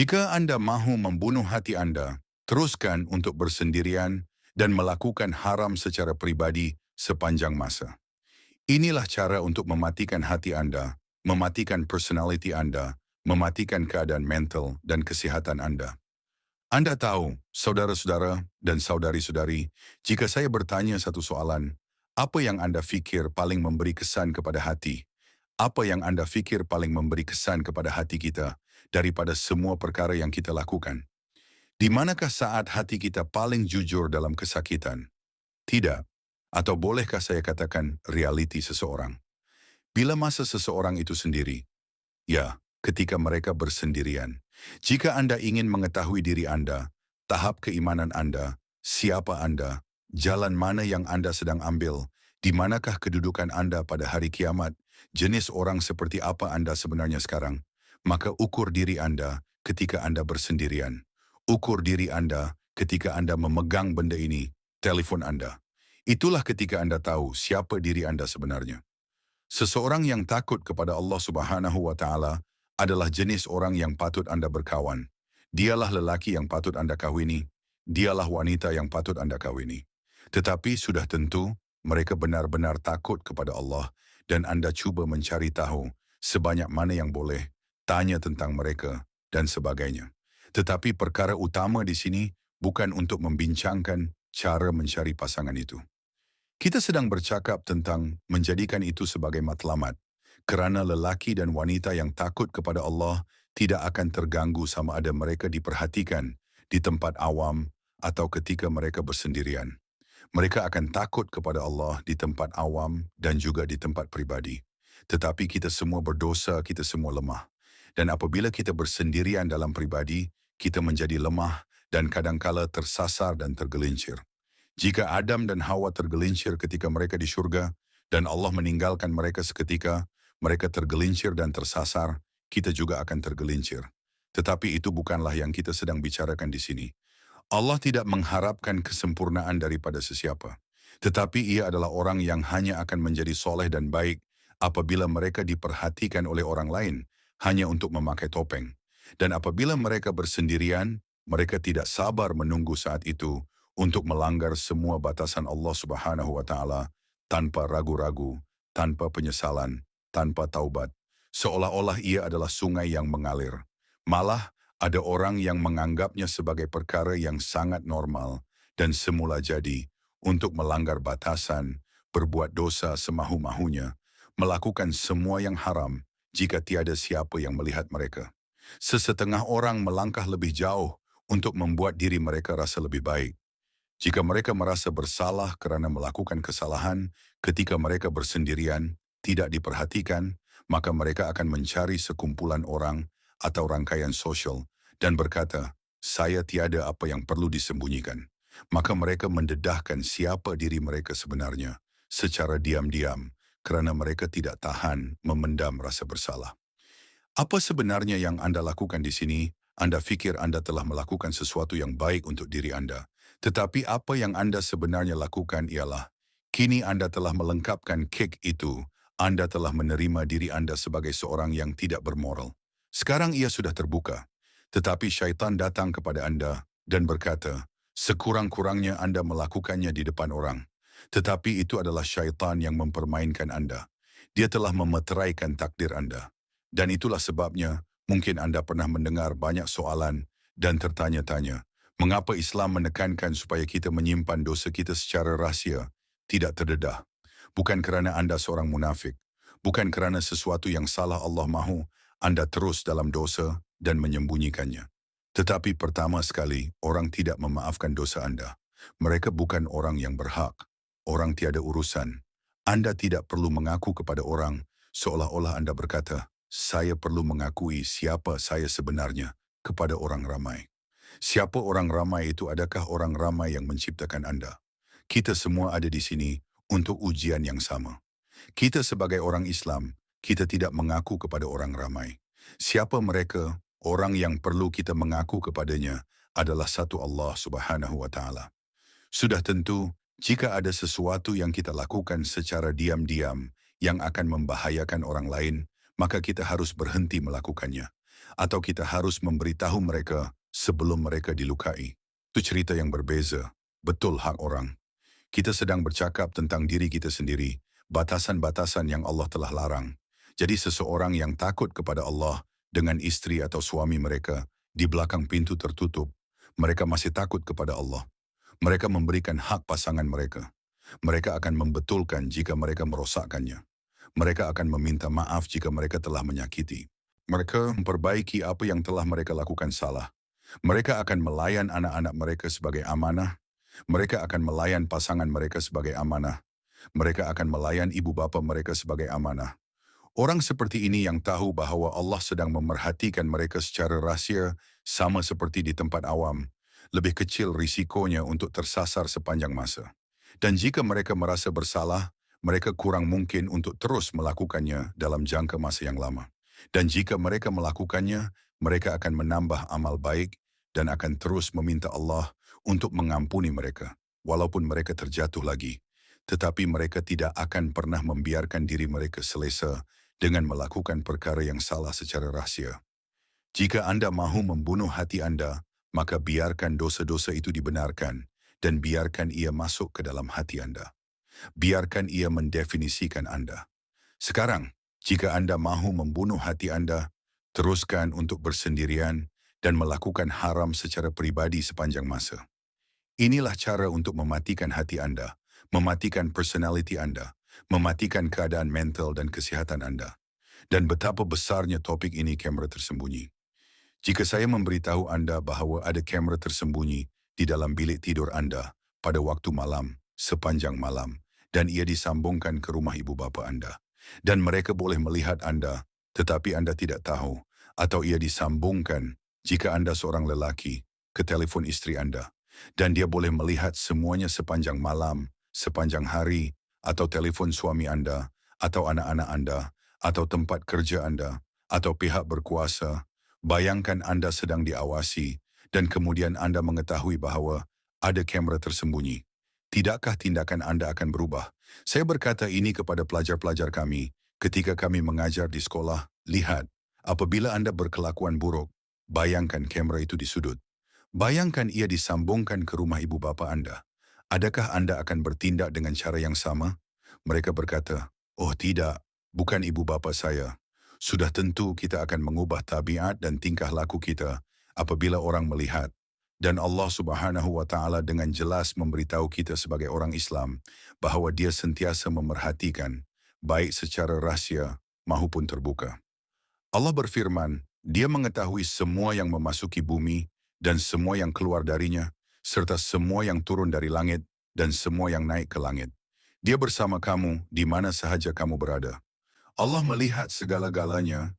Jika Anda mahu membunuh hati Anda, teruskan untuk bersendirian dan melakukan haram secara pribadi sepanjang masa. Inilah cara untuk mematikan hati Anda, mematikan personality Anda, mematikan keadaan mental dan kesihatan Anda. Anda tahu, saudara-saudara dan saudari-saudari, jika saya bertanya satu soalan, apa yang Anda fikir paling memberi kesan kepada hati? Apa yang Anda fikir paling memberi kesan kepada hati kita daripada semua perkara yang kita lakukan? Di manakah saat hati kita paling jujur dalam kesakitan? Tidak. Atau bolehkah saya katakan realiti seseorang? Bila masa seseorang itu sendiri? Ya, ketika mereka bersendirian. Jika Anda ingin mengetahui diri Anda, tahap keimanan Anda, siapa Anda, jalan mana yang Anda sedang ambil, di manakah kedudukan Anda pada hari kiamat, jenis orang seperti apa Anda sebenarnya sekarang, maka ukur diri Anda ketika Anda bersendirian. Ukur diri Anda ketika Anda memegang benda ini, telepon Anda. Itulah ketika Anda tahu siapa diri Anda sebenarnya. Seseorang yang takut kepada Allah Subhanahu wa Ta'ala adalah jenis orang yang patut Anda berkawan. Dialah lelaki yang patut Anda kawini. Dialah wanita yang patut Anda kawini. Tetapi sudah tentu mereka benar-benar takut kepada Allah dan Anda cuba mencari tahu sebanyak mana yang boleh, tanya tentang mereka dan sebagainya. Tetapi perkara utama di sini bukan untuk membincangkan cara mencari pasangan itu. Kita sedang bercakap tentang menjadikan itu sebagai matlamat, kerana lelaki dan wanita yang takut kepada Allah tidak akan terganggu sama ada mereka diperhatikan di tempat awam atau ketika mereka bersendirian. Mereka akan takut kepada Allah di tempat awam dan juga di tempat pribadi. Tetapi kita semua berdosa, kita semua lemah. Dan apabila kita bersendirian dalam pribadi, kita menjadi lemah dan kadangkala tersasar dan tergelincir. Jika Adam dan Hawa tergelincir ketika mereka di syurga dan Allah meninggalkan mereka seketika, mereka tergelincir dan tersasar, kita juga akan tergelincir. Tetapi itu bukanlah yang kita sedang bicarakan di sini. Allah tidak mengharapkan kesempurnaan daripada sesiapa. Tetapi ia adalah orang yang hanya akan menjadi soleh dan baik apabila mereka diperhatikan oleh orang lain hanya untuk memakai topeng. Dan apabila mereka bersendirian, mereka tidak sabar menunggu saat itu untuk melanggar semua batasan Allah Subhanahu wa Ta'ala tanpa ragu-ragu, tanpa penyesalan, tanpa taubat. Seolah-olah ia adalah sungai yang mengalir. Malah ada orang yang menganggapnya sebagai perkara yang sangat normal dan semula jadi untuk melanggar batasan, berbuat dosa semahu-mahunya, melakukan semua yang haram jika tiada siapa yang melihat mereka. Sesetengah orang melangkah lebih jauh untuk membuat diri mereka rasa lebih baik. Jika mereka merasa bersalah kerana melakukan kesalahan ketika mereka bersendirian, tidak diperhatikan, maka mereka akan mencari sekumpulan orang atau rangkaian sosial dan berkata, saya tiada apa yang perlu disembunyikan. Maka mereka mendedahkan siapa diri mereka sebenarnya secara diam-diam kerana mereka tidak tahan memendam rasa bersalah. Apa sebenarnya yang Anda lakukan di sini? Anda fikir Anda telah melakukan sesuatu yang baik untuk diri Anda. Tetapi apa yang Anda sebenarnya lakukan ialah, kini Anda telah melengkapkan kek itu. Anda telah menerima diri Anda sebagai seorang yang tidak bermoral. Sekarang ia sudah terbuka. Tetapi syaitan datang kepada Anda dan berkata, sekurang-kurangnya Anda melakukannya di depan orang. Tetapi itu adalah syaitan yang mempermainkan Anda. Dia telah memeteraikan takdir Anda. Dan itulah sebabnya, mungkin Anda pernah mendengar banyak soalan dan tertanya-tanya, mengapa Islam menekankan supaya kita menyimpan dosa kita secara rahsia, tidak terdedah? Bukan kerana Anda seorang munafik, bukan kerana sesuatu yang salah Allah mahu Anda terus dalam dosa dan menyembunyikannya. Tetapi pertama sekali, orang tidak memaafkan dosa Anda. Mereka bukan orang yang berhak, orang tiada urusan. Anda tidak perlu mengaku kepada orang, seolah-olah Anda berkata, saya perlu mengakui siapa saya sebenarnya kepada orang ramai. Siapa orang ramai itu? Adakah orang ramai yang menciptakan Anda? Kita semua ada di sini untuk ujian yang sama. Kita sebagai orang Islam, kita tidak mengaku kepada orang ramai. Siapa mereka? Orang yang perlu kita mengaku kepadanya adalah satu Allah Subhanahu wa Ta'ala. Sudah tentu, jika ada sesuatu yang kita lakukan secara diam-diam yang akan membahayakan orang lain, maka kita harus berhenti melakukannya. atau kita harus memberitahu mereka sebelum mereka dilukai. Itu cerita yang berbeza. Betul hak orang. Kita sedang bercakap tentang diri kita sendiri, batasan-batasan yang Allah telah larang. Jadi seseorang yang takut kepada Allah dengan istri atau suami mereka di belakang pintu tertutup, mereka masih takut kepada Allah. Mereka memberikan hak pasangan mereka. Mereka akan membetulkan jika mereka merosakkannya. Mereka akan meminta maaf jika mereka telah menyakiti. Mereka memperbaiki apa yang telah mereka lakukan salah. Mereka akan melayan anak-anak mereka sebagai amanah. Mereka akan melayan pasangan mereka sebagai amanah. Mereka akan melayan ibu bapa mereka sebagai amanah. Orang seperti ini yang tahu bahwa Allah sedang memerhatikan mereka secara rahsia sama seperti di tempat awam. Lebih kecil risikonya untuk tersasar sepanjang masa. Dan jika mereka merasa bersalah, mereka kurang mungkin untuk terus melakukannya dalam jangka masa yang lama. Dan jika mereka melakukannya, mereka akan menambah amal baik dan akan terus meminta Allah untuk mengampuni mereka, walaupun mereka terjatuh lagi. Tetapi mereka tidak akan pernah membiarkan diri mereka selesa dengan melakukan perkara yang salah secara rahsia. Jika Anda mahu membunuh hati Anda, maka biarkan dosa-dosa itu dibenarkan dan biarkan ia masuk ke dalam hati Anda. Biarkan ia mendefinisikan Anda. Sekarang, jika Anda mahu membunuh hati Anda, teruskan untuk bersendirian dan melakukan haram secara pribadi sepanjang masa. Inilah cara untuk mematikan hati Anda, mematikan personality Anda, mematikan keadaan mental dan kesehatan Anda. Dan betapa besarnya topik ini kamera tersembunyi. Jika saya memberitahu Anda bahwa ada kamera tersembunyi di dalam bilik tidur Anda pada waktu malam, sepanjang malam, dan ia disambungkan ke rumah ibu bapa Anda, dan mereka boleh melihat Anda, tetapi Anda tidak tahu, atau ia disambungkan jika Anda seorang lelaki ke telepon istri Anda, dan dia boleh melihat semuanya sepanjang malam, sepanjang hari, atau telepon suami Anda, atau anak-anak Anda, atau tempat kerja Anda, atau pihak berkuasa. Bayangkan Anda sedang diawasi, dan kemudian Anda mengetahui bahwa ada kamera tersembunyi. Tidakkah tindakan Anda akan berubah? Saya berkata ini kepada pelajar-pelajar kami ketika kami mengajar di sekolah. Lihat, apabila Anda berkelakuan buruk, bayangkan kamera itu di sudut. Bayangkan ia disambungkan ke rumah ibu bapa Anda. Adakah Anda akan bertindak dengan cara yang sama? Mereka berkata, oh tidak, bukan ibu bapa saya. Sudah tentu kita akan mengubah tabiat dan tingkah laku kita apabila orang melihat. Dan Allah Subhanahu wa Ta'ala dengan jelas memberitahu kita sebagai orang Islam bahwa Dia sentiasa memerhatikan, baik secara rahsia maupun terbuka. Allah berfirman, Dia mengetahui semua yang memasuki bumi dan semua yang keluar darinya, serta semua yang turun dari langit dan semua yang naik ke langit. Dia bersama kamu di mana sahaja kamu berada. Allah melihat segala-galanya